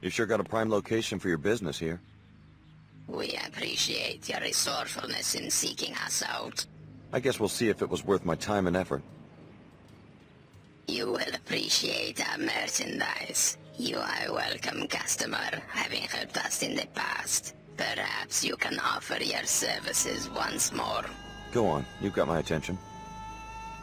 You sure got a prime location for your business here. We appreciate your resourcefulness in seeking us out. I guess we'll see if it was worth my time and effort. You will appreciate our merchandise. You are a welcome customer, having helped us in the past. Perhaps you can offer your services once more. Go on, you've got my attention.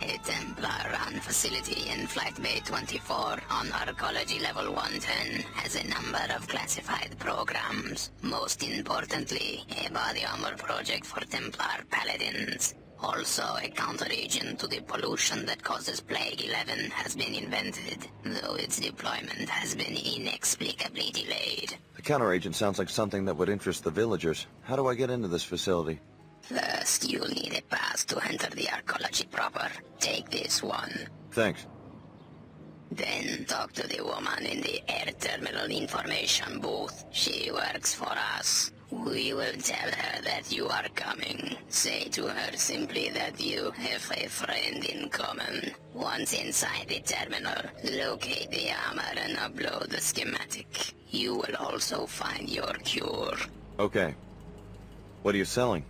A Templar-run facility in Flight Bay 24 on Arcology Level 110 has a number of classified programs. Most importantly, a body armor project for Templar Paladins. Also, a counter-agent to the pollution that causes Plague 11 has been invented, though its deployment has been inexplicably delayed. The counter-agent sounds like something that would interest the villagers. How do I get into this facility? First, you'll need a pass to enter the arcology proper. Take this one. Thanks. Then talk to the woman in the air terminal information booth. She works for us. We will tell her that you are coming. Say to her simply that you have a friend in common. Once inside the terminal, locate the armor and upload the schematic. You will also find your cure. Okay. What are you selling?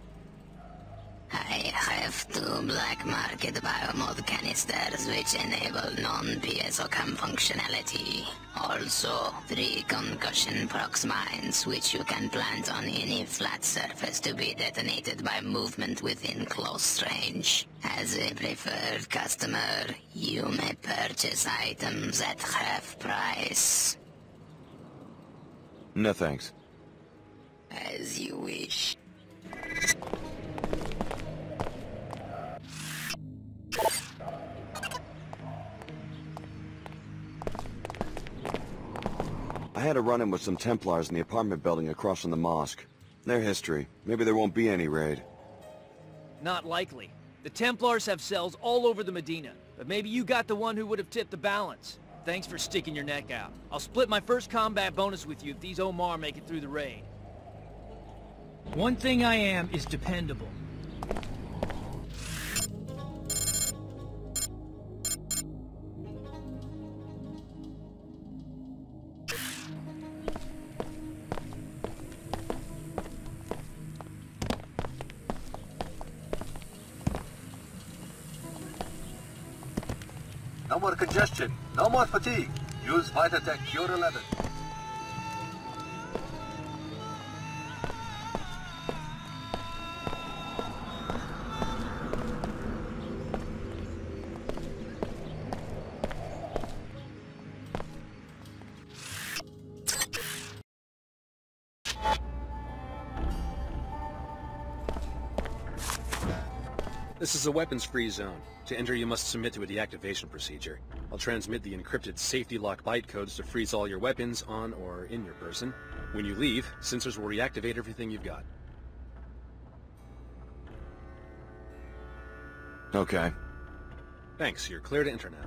I have 2 black market biomod canisters which enable non-PSOCAM functionality. Also, 3 concussion prox mines which you can plant on any flat surface to be detonated by movement within close range. As a preferred customer, you may purchase items at half price. No thanks. As you wish. I had a run-in with some Templars in the apartment building across from the mosque. Their history. Maybe there won't be any raid. Not likely. The Templars have cells all over the Medina, but maybe you got the one who would have tipped the balance. Thanks for sticking your neck out. I'll split my first combat bonus with you if these Omar make it through the raid. One thing I am is dependable. No more congestion, no more fatigue. Use Vitatech Cure 11. This is a weapons-free zone. To enter, you must submit to a deactivation procedure. I'll transmit the encrypted safety lock bytecodes to freeze all your weapons on or in your person. When you leave, sensors will reactivate everything you've got. Okay. Thanks, you're clear to enter now.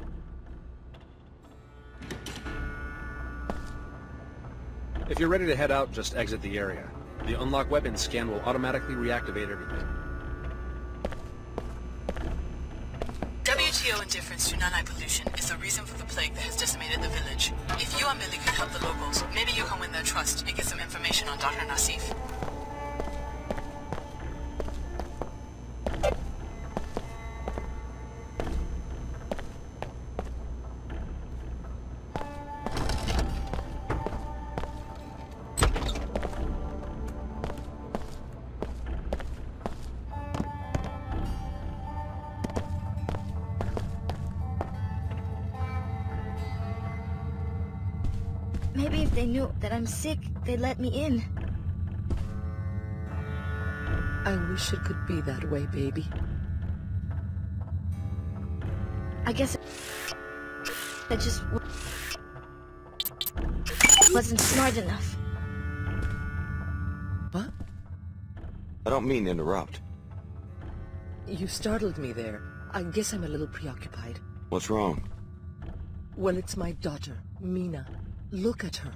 If you're ready to head out, just exit the area. The unlock weapons scan will automatically reactivate everything. WTO indifference to nanite pollution is the reason for the plague that has decimated the village. If you and Millie could help the locals, maybe you can win their trust and get some information on Dr. Nassif. Maybe if they knew that I'm sick, they'd let me in. I wish it could be that way, baby. I guess I just wasn't smart enough. What? I don't mean to interrupt. You startled me there. I guess I'm a little preoccupied. What's wrong? Well, it's my daughter, Mina. Look at her.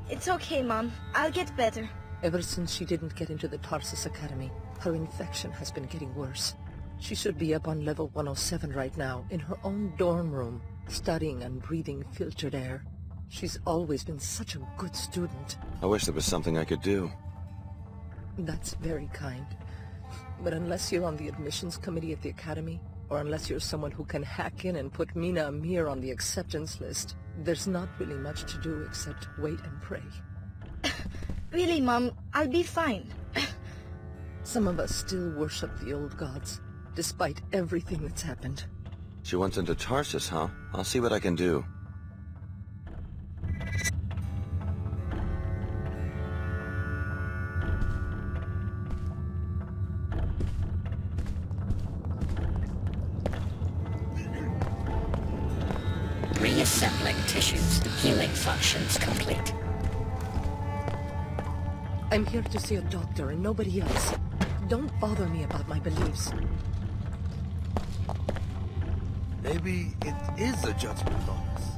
It's okay, Mom. I'll get better. Ever since she didn't get into the Tarsus Academy, her infection has been getting worse. She should be up on level 107 right now, in her own dorm room, studying and breathing filtered air. She's always been such a good student. I wish there was something I could do. That's very kind. But unless you're on the admissions committee at the academy, or unless you're someone who can hack in and put Mina Amir on the acceptance list, there's not really much to do except wait and pray. Really, Mom, I'll be fine. Some of us still worship the old gods, despite everything that's happened. She wants into Tarsus, huh? I'll see what I can do. Reassembling tissues. Healing functions complete. I'm here to see a doctor and nobody else. Don't bother me about my beliefs. Maybe it is a judgment on us.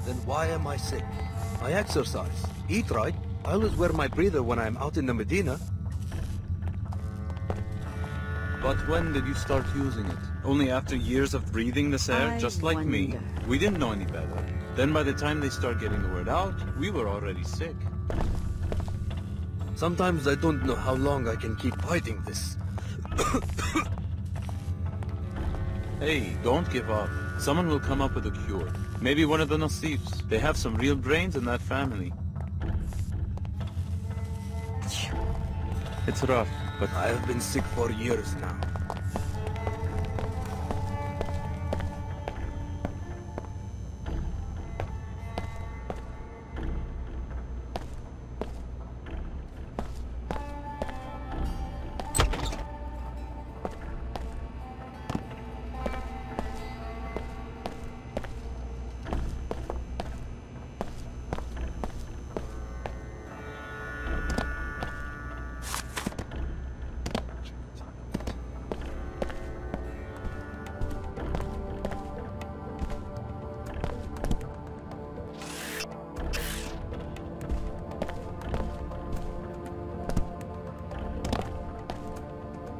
Then why am I sick? I exercise, eat right. I always wear my breather when I'm out in the Medina. But when did you start using it? Only after years of breathing this air, just like me? We didn't know any better. Then by the time they start getting the word out, we were already sick. Sometimes I don't know how long I can keep fighting this. Hey, don't give up. Someone will come up with a cure. Maybe one of the Nasifs. They have some real brains in that family. It's rough, but I have been sick for years now.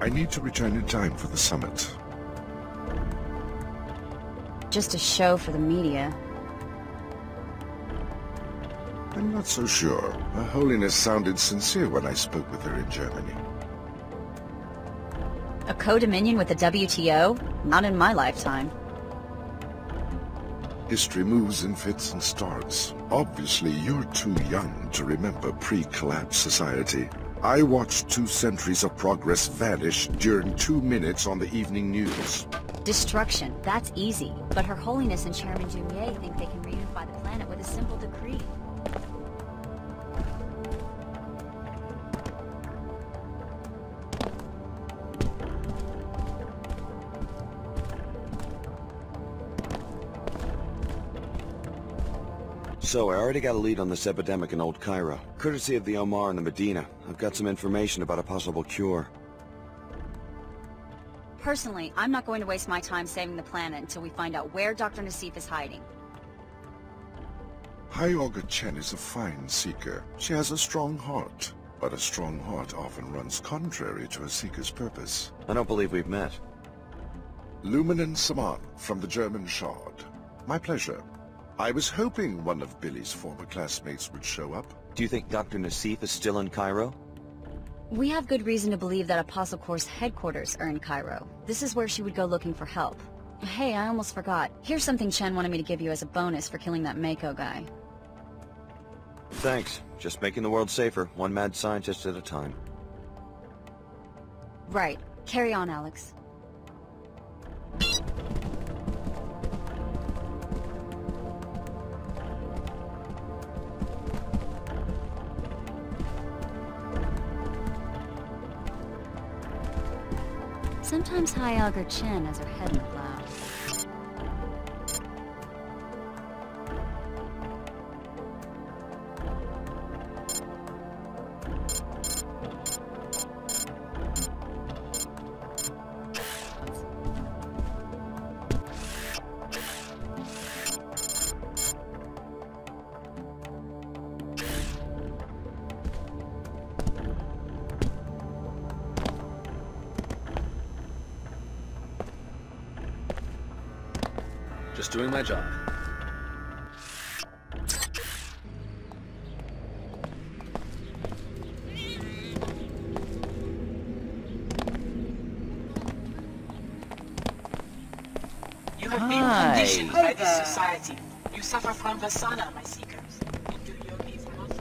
I need to return in time for the summit. Just a show for the media. I'm not so sure. Her Holiness sounded sincere when I spoke with her in Germany. A co-dominion with the WTO? Not in my lifetime. History moves in fits and starts. Obviously, you're too young to remember pre-collapse society. I watched 2 centuries of progress vanish during 2 minutes on the evening news. Destruction, that's easy. But Her Holiness and Chairman Jumier think they can reunify the planet with a simple decree. So, I already got a lead on this epidemic in Old Cairo. Courtesy of the Omar and the Medina, I've got some information about a possible cure. Personally, I'm not going to waste my time saving the planet until we find out where Dr. Nassif is hiding. High Augur Chen is a fine seeker. She has a strong heart, but a strong heart often runs contrary to a seeker's purpose. I don't believe we've met. Lumen Saman from the German Shard. My pleasure. I was hoping one of Billy's former classmates would show up. Do you think Dr. Nassif is still in Cairo? We have good reason to believe that Apostle Corps' headquarters are in Cairo. This is where she would go looking for help. Hey, I almost forgot. Here's something Chen wanted me to give you as a bonus for killing that Mako guy. Thanks. Just making the world safer, one mad scientist at a time. Right. Carry on, Alex. Sometimes Hayag or Chen has her head in the clouds. Just doing my job. You have been conditioned by this society. You suffer from Vasana, my seekers. Do yogis must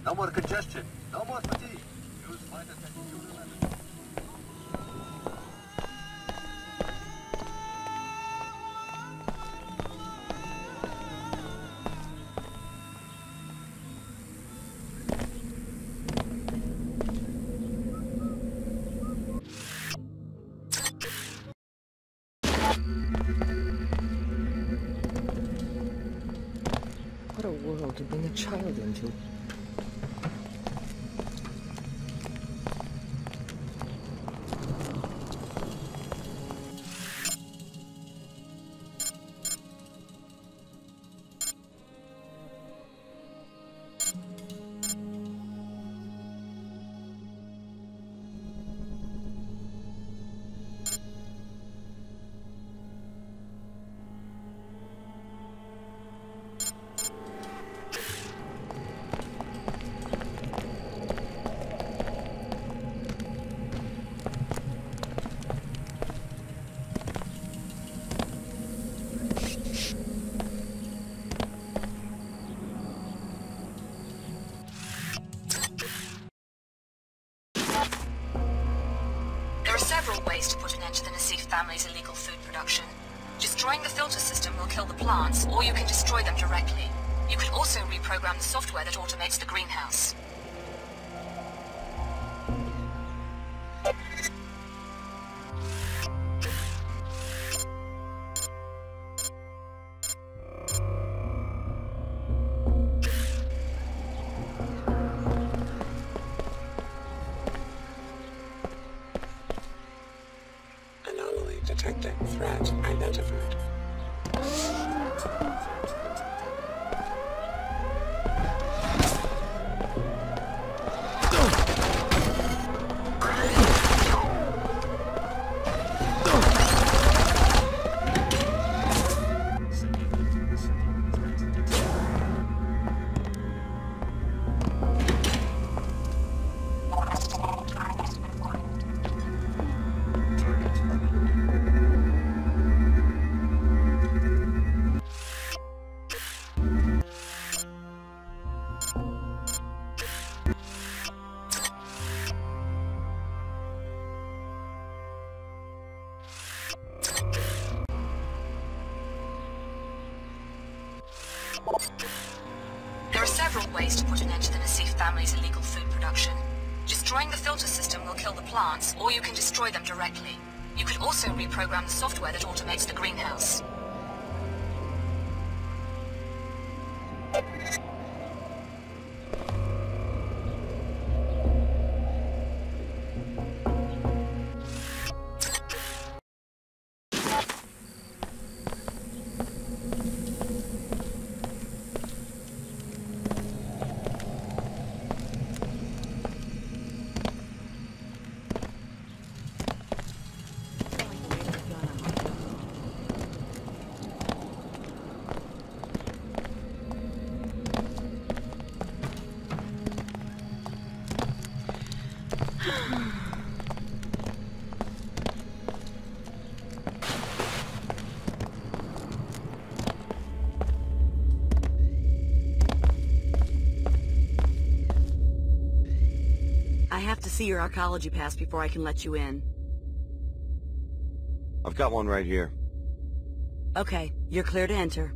No more congestion. No more fatigue. Use Vita-Tech. What a world to bring a child into. Ways to put an end to the Nassif family's illegal food production. Destroying the filter system will kill the plants, or you can destroy them directly. You can also reprogram the software that automates the greenhouse. Detecting threat identified. There are several ways to put an end to the Nassif family's illegal food production. Destroying the filter system will kill the plants, or you can destroy them directly. You could also reprogram the software that automates the greenhouse. I have to see your archaeology pass before I can let you in. I've got one right here. Okay, you're clear to enter.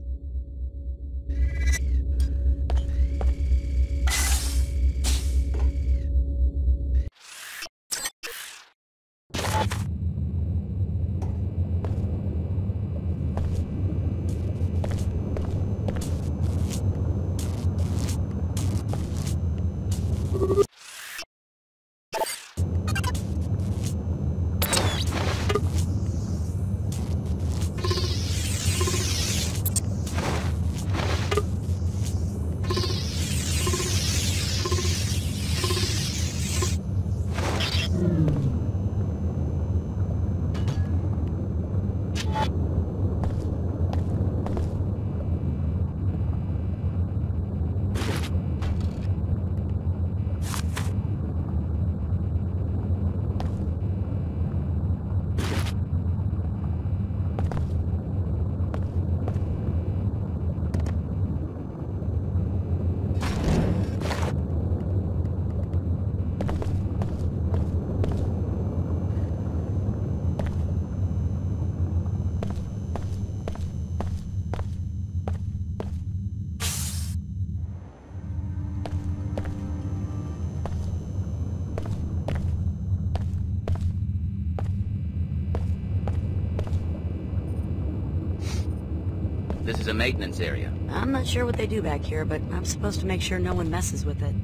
This is a maintenance area. I'm not sure what they do back here, but I'm supposed to make sure no one messes with it.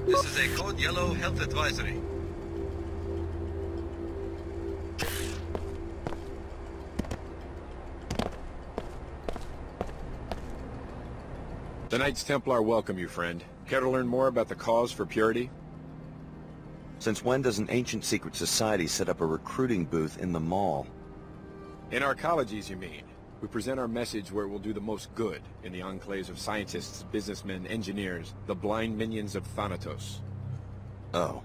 This is a Code Yellow health advisory. The Knights Templar welcome you, friend. Care to learn more about the cause for purity? Since when does an ancient secret society set up a recruiting booth in the mall? In our colleges, you mean? We present our message where it will do the most good, in the enclaves of scientists, businessmen, engineers, the blind minions of Thanatos. Oh.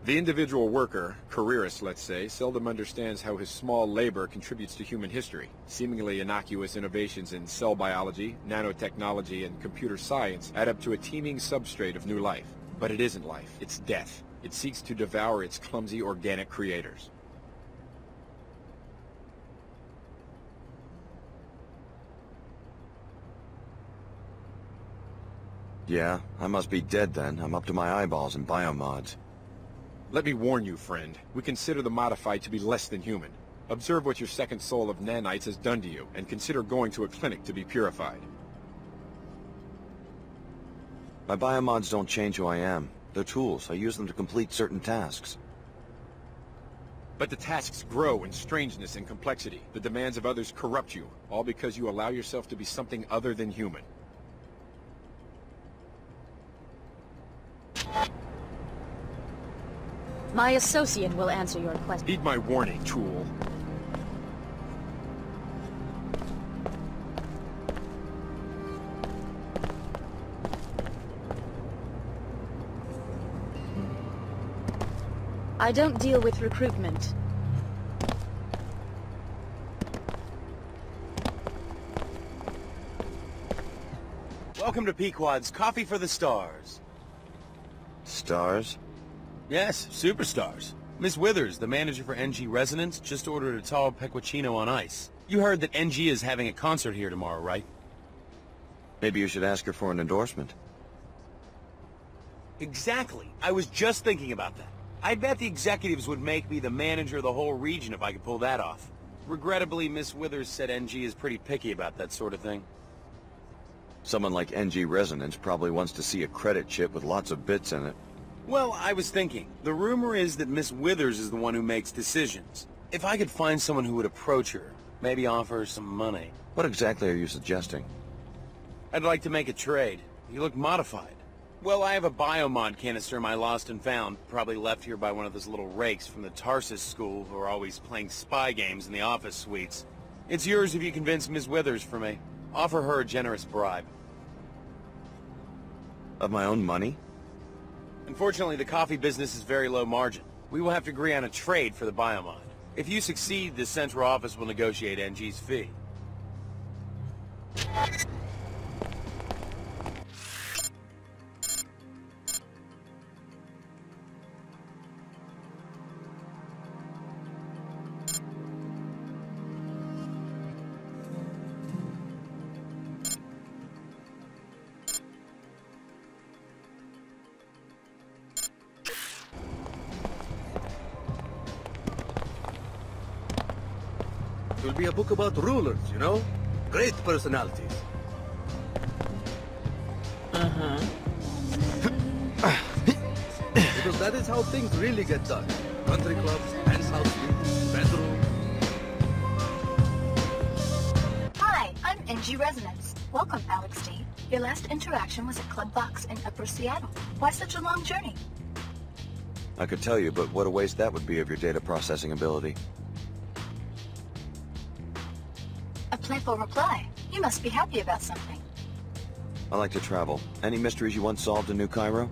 The individual worker, careerist let's say, seldom understands how his small labor contributes to human history. Seemingly innocuous innovations in cell biology, nanotechnology, and computer science add up to a teeming substrate of new life. But it isn't life, it's death. It seeks to devour its clumsy organic creators. Yeah, I must be dead then. I'm up to my eyeballs in biomods. Let me warn you, friend. We consider the modified to be less than human. Observe what your second soul of nanites has done to you, and consider going to a clinic to be purified. My biomods don't change who I am. They're tools. I use them to complete certain tasks. But the tasks grow in strangeness and complexity. The demands of others corrupt you, all because you allow yourself to be something other than human. My associate will answer your question. Heed my warning, tool. I don't deal with recruitment. Welcome to Pequod's Coffee for the Stars. Stars? Yes, superstars. Miss Withers, the manager for NG Resonance, just ordered a tall pecorino on ice. You heard that NG is having a concert here tomorrow, right? Maybe you should ask her for an endorsement. Exactly. I was just thinking about that. I bet the executives would make me the manager of the whole region if I could pull that off. Regrettably, Miss Withers said NG is pretty picky about that sort of thing. Someone like NG Resonance probably wants to see a credit chip with lots of bits in it. Well, I was thinking, the rumor is that Miss Withers is the one who makes decisions. If I could find someone who would approach her, maybe offer her some money. What exactly are you suggesting? I'd like to make a trade. You look modified. Well, I have a biomod canister I lost and found, probably left here by one of those little rakes from the Tarsus school who are always playing spy games in the office suites. It's yours if you convince Miss Withers for me. Offer her a generous bribe. Of my own money? Unfortunately, the coffee business is very low margin. We will have to agree on a trade for the biomod. If you succeed, the central office will negotiate NG's fee. It will be a book about rulers, you know? Great personalities. Because that is how things really get done. Country clubs, men's house suites, bedrooms. Hi, I'm NG Resonance. Welcome, Alex D. Your last interaction was at Club Box in Upper Seattle. Why such a long journey? I could tell you, but what a waste that would be of your data processing ability. A playful reply. You must be happy about something. I like to travel. Any mysteries you once solved in New Cairo?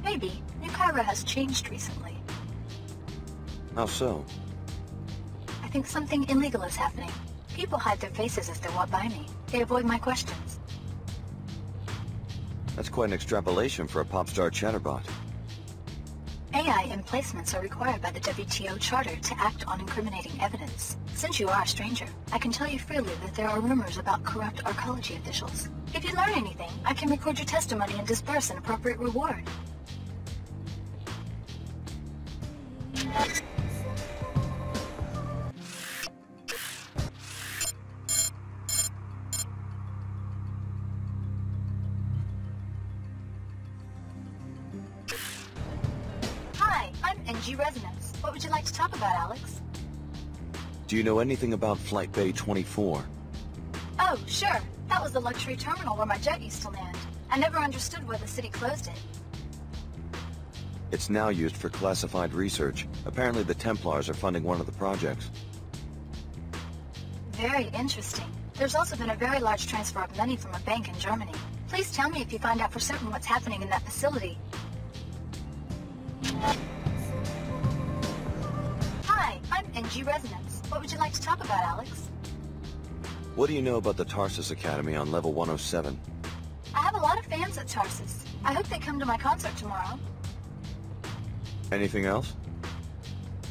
Maybe. New Cairo has changed recently. How so? I think something illegal is happening. People hide their faces as they walk by me. They avoid my questions. That's quite an extrapolation for a pop star chatterbot. AI emplacements are required by the WTO Charter to act on incriminating evidence. Since you are a stranger, I can tell you freely that there are rumors about corrupt arcology officials. If you learn anything, I can record your testimony and disperse an appropriate reward. Hi, I'm NG Resonance. What would you like to talk about, Alex? Do you know anything about Flight Bay 24? Oh, sure. That was the luxury terminal where my jet used to land. I never understood why the city closed it. It's now used for classified research. Apparently the Templars are funding one of the projects. Very interesting. There's also been a very large transfer of money from a bank in Germany. Please tell me if you find out for certain what's happening in that facility. Hi, I'm NG Resonance. What would you like to talk about, Alex? What do you know about the Tarsus Academy on level 107? I have a lot of fans at Tarsus. I hope they come to my concert tomorrow. Anything else?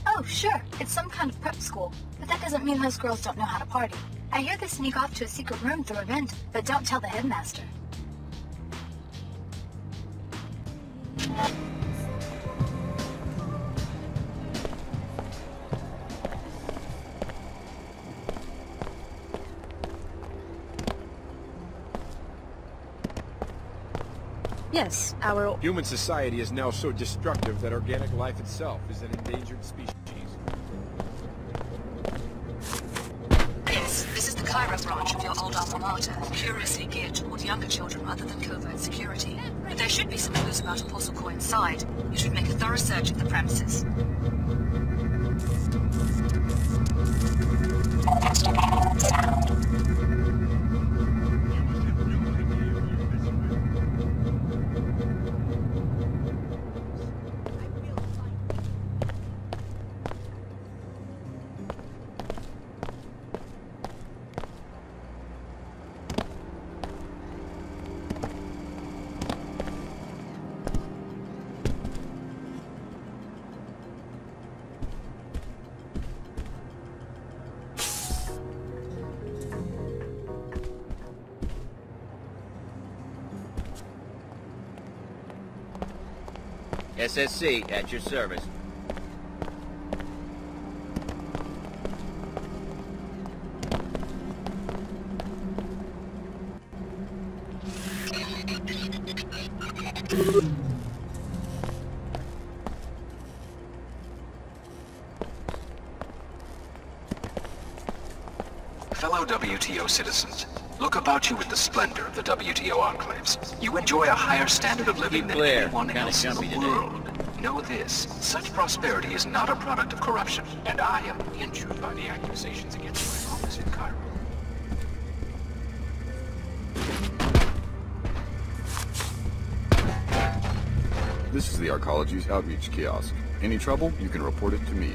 Oh, sure. It's some kind of prep school. But that doesn't mean those girls don't know how to party. I hear they sneak off to a secret room through a vent, but don't tell the headmaster. Yes, our... Human society is now so destructive that organic life itself is an endangered species. Yes, this is the Cairo branch of your old alma mater, curiously geared toward younger children rather than covert security. But there should be some clues about Apostle Core inside. You should make a thorough search of the premises. SSC, at your service. Fellow WTO citizens, look about you with the splendor of the WTO enclaves. You enjoy a higher standard of living than anyone else in the world. Know this, such prosperity is not a product of corruption, and I am injured by the accusations against my office in Cairo. This is the Arcology's outreach kiosk. Any trouble, you can report it to me.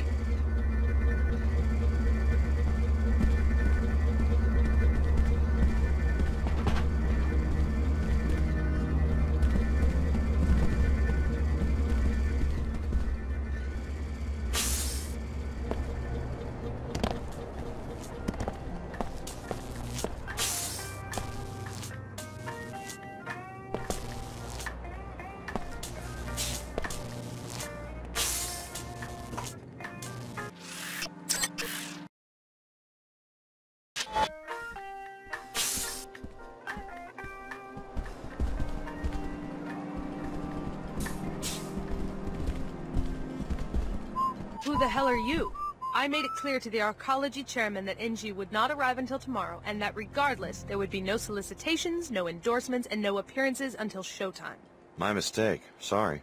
Who the hell are you? I made it clear to the Arcology chairman that NG would not arrive until tomorrow, and that regardless, there would be no solicitations, no endorsements, and no appearances until showtime. My mistake. Sorry.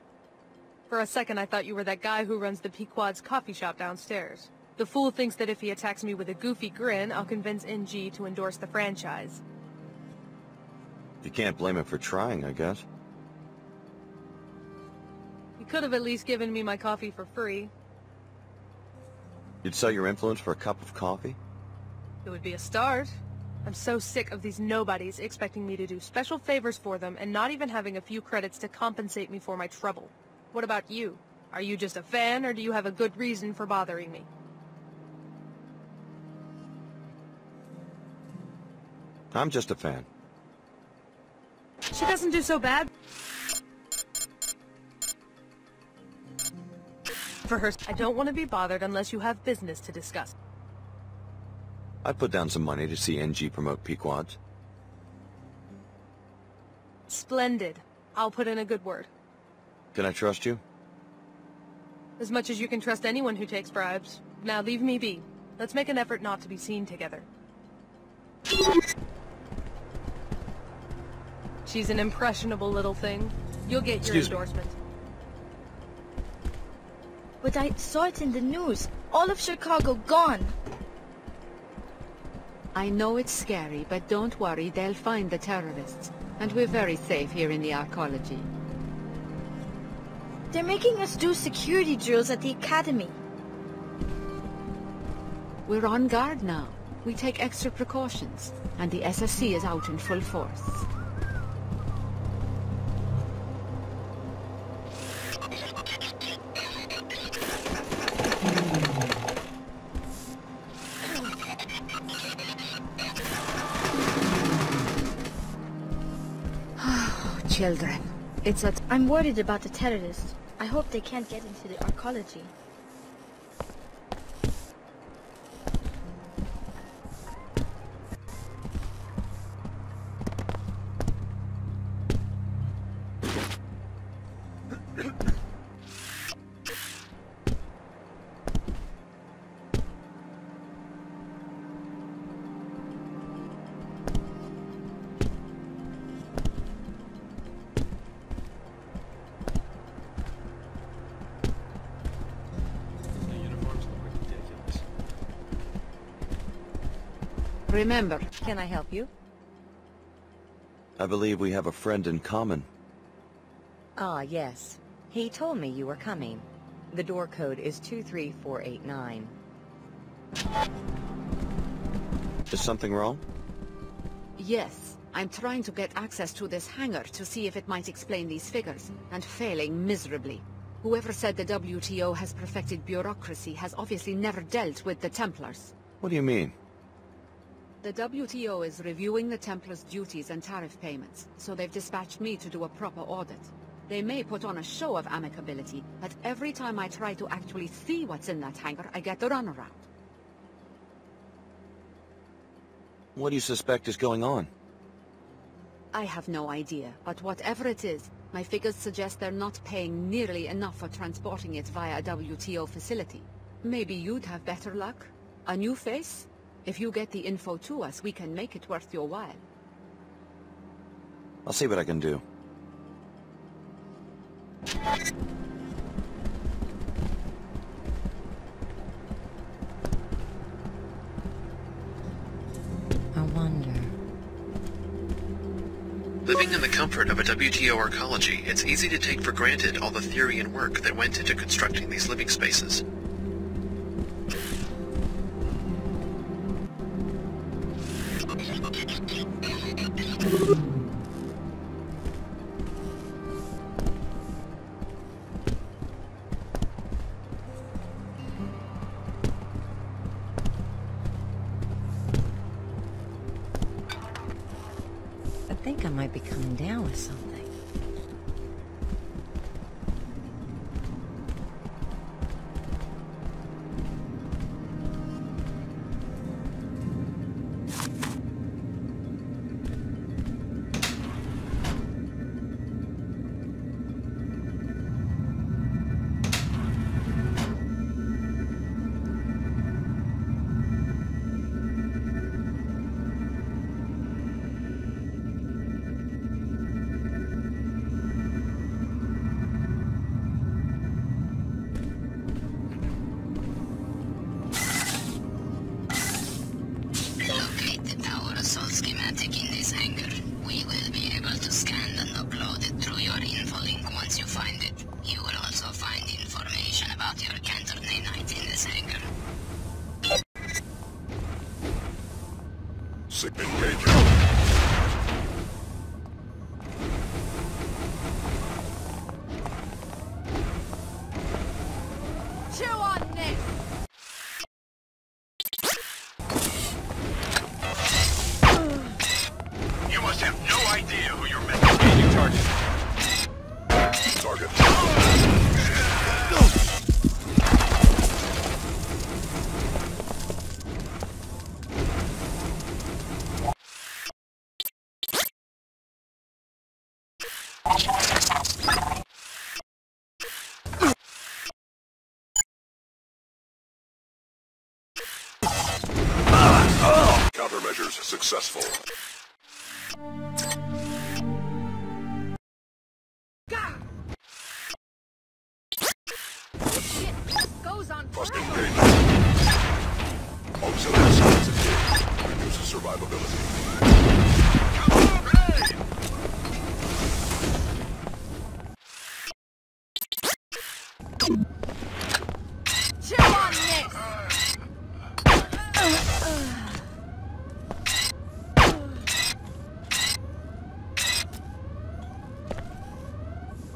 For a second, I thought you were that guy who runs the Pequod's coffee shop downstairs. The fool thinks that if he attacks me with a goofy grin, I'll convince NG to endorse the franchise. You can't blame him for trying, I guess. He could have at least given me my coffee for free. You'd sell your influence for a cup of coffee? It would be a start. I'm so sick of these nobodies expecting me to do special favors for them and not even having a few credits to compensate me for my trouble. What about you? Are you just a fan, or do you have a good reason for bothering me? I'm just a fan. She doesn't do so bad. For her, I don't want to be bothered unless you have business to discuss. I'd put down some money to see NG promote Pequods. Splendid. I'll put in a good word. Can I trust you? As much as you can trust anyone who takes bribes. Now leave me be. Let's make an effort not to be seen together. She's an impressionable little thing. You'll get your endorsement. But I saw it in the news. All of Chicago gone. I know it's scary, but don't worry, they'll find the terrorists. And we're very safe here in the Arcology. They're making us do security drills at the academy. We're on guard now. We take extra precautions. And the SSC is out in full force. Children. I'm worried about the terrorists. I hope they can't get into the Arcology. Remember. Can I help you? I believe we have a friend in common. Ah, yes. He told me you were coming. The door code is 23489. Is something wrong? Yes. I'm trying to get access to this hangar to see if it might explain these figures, and failing miserably. Whoever said the WTO has perfected bureaucracy has obviously never dealt with the Templars. What do you mean? The WTO is reviewing the Templars' duties and tariff payments, so they've dispatched me to do a proper audit. They may put on a show of amicability, but every time I try to actually see what's in that hangar, I get the runaround. What do you suspect is going on? I have no idea, but whatever it is, my figures suggest they're not paying nearly enough for transporting it via a WTO facility. Maybe you'd have better luck? A new face? If you get the info to us, we can make it worth your while. I'll see what I can do. I wonder. Living in the comfort of a WTO arcology, it's easy to take for granted all the theory and work that went into constructing these living spaces. I think I might be coming down with something. Countermeasures successful. Goes on Must engage. Auxiliary science engaged. Reduces survivability. Chew on this!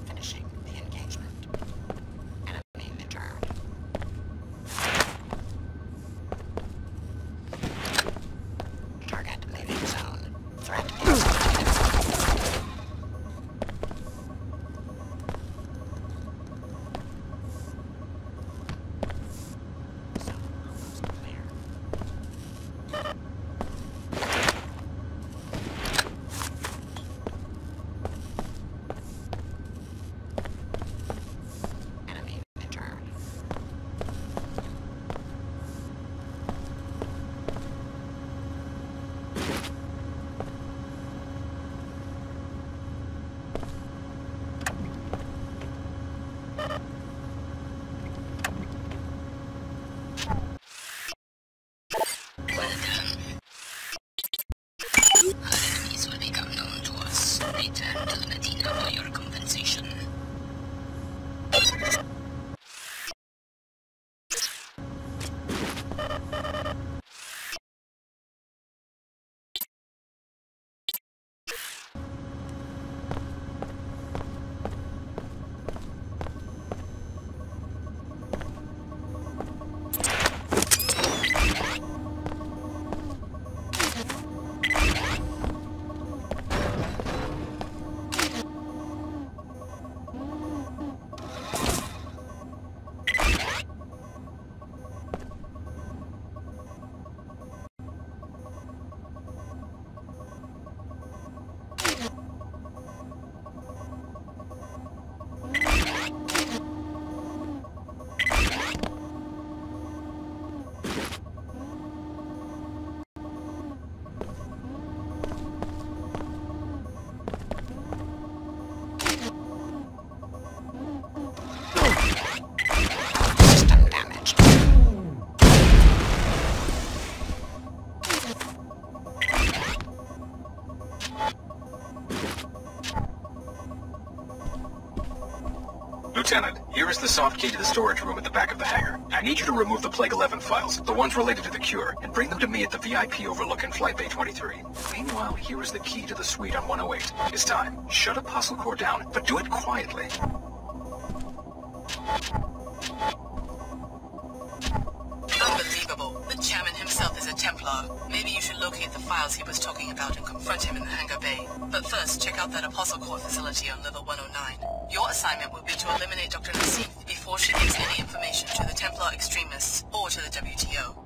Finishing the engagement. Enemy returned. Target leaving zone. Threat return to the Medina for your compensation. Lieutenant, here is the soft key to the storage room at the back of the hangar. I need you to remove the Plague 11 files, the ones related to the cure, and bring them to me at the VIP overlooking Flight Bay 23. Meanwhile, here is the key to the suite on 108. It's time. Shut Apostle Core down, but do it quietly. Unbelievable. The chairman himself is a Templar. Maybe you should locate the files he was talking about and confront him in the hangar bay. But first, check out that Apostle Core facility on level 109. Your assignment will be to eliminate Dr. Nassif before she gives any information to the Templar extremists or to the WTO.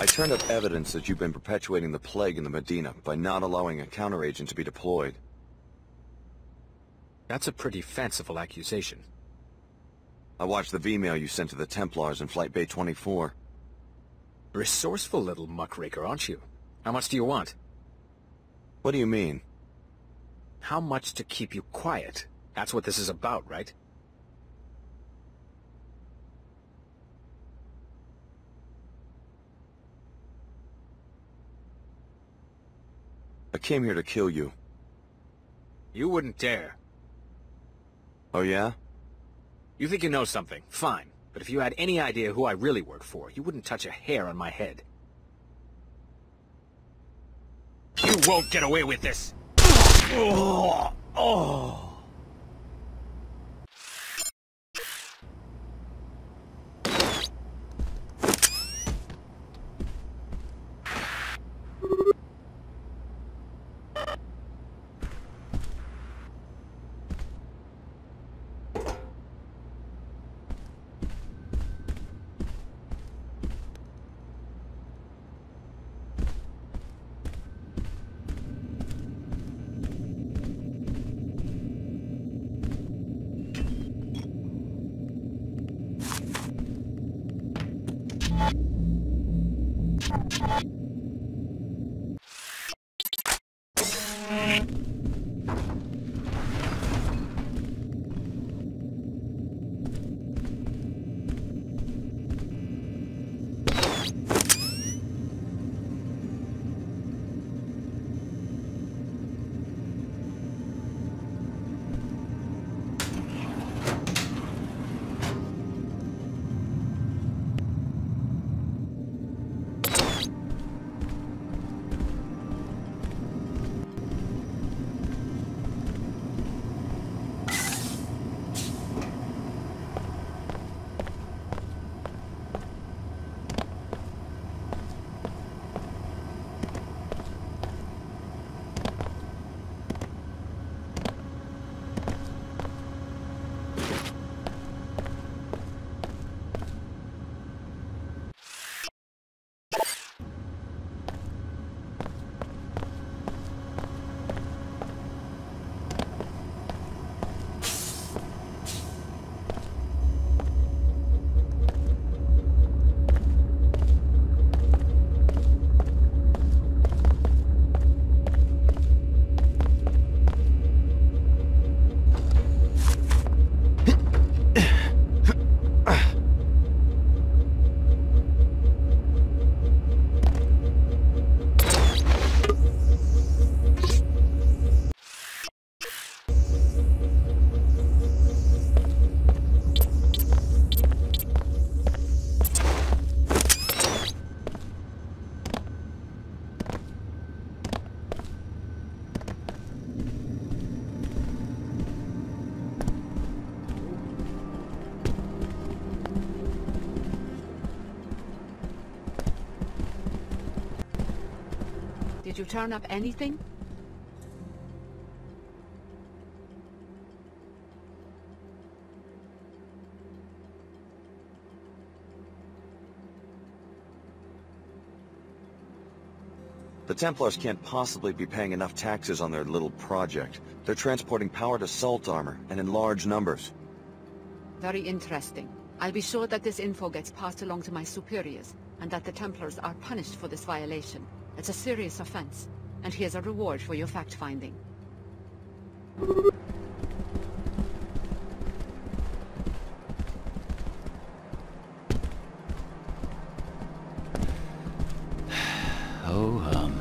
I turned up evidence that you've been perpetuating the plague in the Medina by not allowing a counteragent to be deployed. That's a pretty fanciful accusation. I watched the V-mail you sent to the Templars in Flight Bay 24. Resourceful little muckraker, aren't you? How much do you want? What do you mean? How much to keep you quiet? That's what this is about, right? I came here to kill you. You wouldn't dare. Oh yeah? You think you know something? Fine. But if you had any idea who I really work for, you wouldn't touch a hair on my head. You won't get away with this! Oh! Oh! you turn up anything? The Templars can't possibly be paying enough taxes on their little project. They're transporting powered assault armor, and in large numbers. Very interesting. I'll be sure that this info gets passed along to my superiors, and that the Templars are punished for this violation. It's a serious offense, and here's a reward for your fact-finding. Oh,